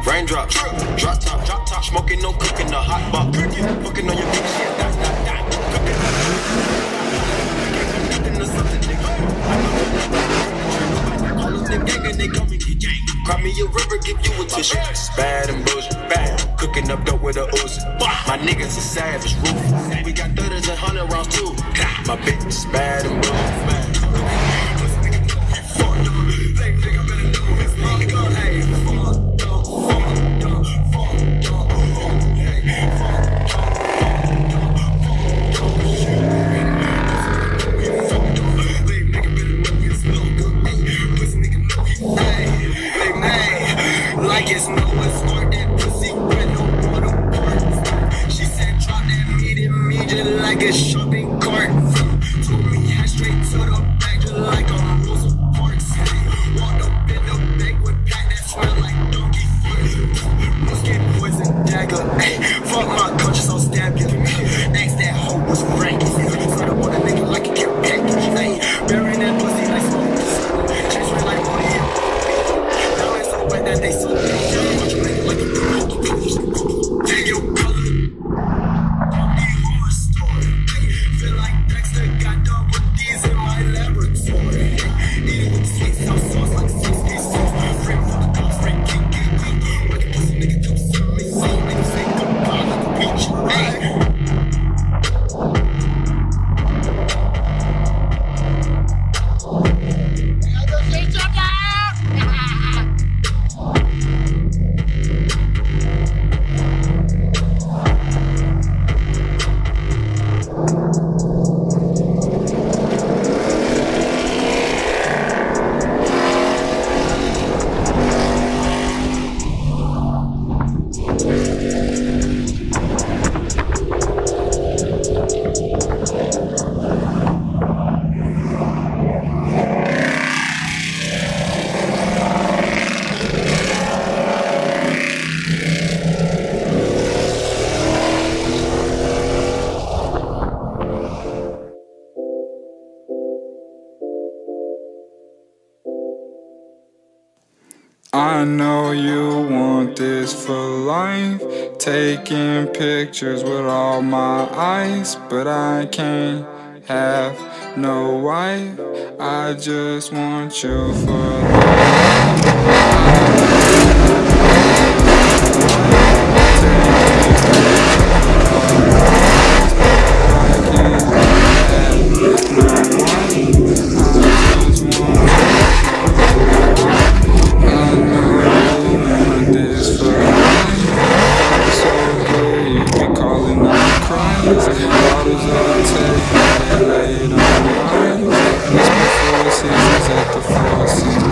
Raindrops, drop top, smoking, no cooking, the hot box, fucking on your bitch, yeah, that, cooking, nothing or something, nigga. All of them gang and they call me gang. Cry me a river, give you a tissue. Bad and bullshit, bad, cooking up dope with a Uzi. My niggas is savage, ruthless. We got 30s and 100 rounds too. My bitch is bad and bullshit, bad. Shopping cart, told me head straight to the back, just like a Rosa Parks. Walked up in the bank with pack that smell like donkey foot. Musket poison dagger, fuck my conscience, I'll stab you. Ask that hoe was frank. Set up on a nigga like a get package. Burying that pussy like smoke. Chase red like money. Now it's so wet that they so dead. Like a take your color. I know you want this for life, taking pictures with all my eyes, but I can't have no wife, I just want you for life. Bottles of tech, laid on the ice. It's before seasons at the Four Seasons.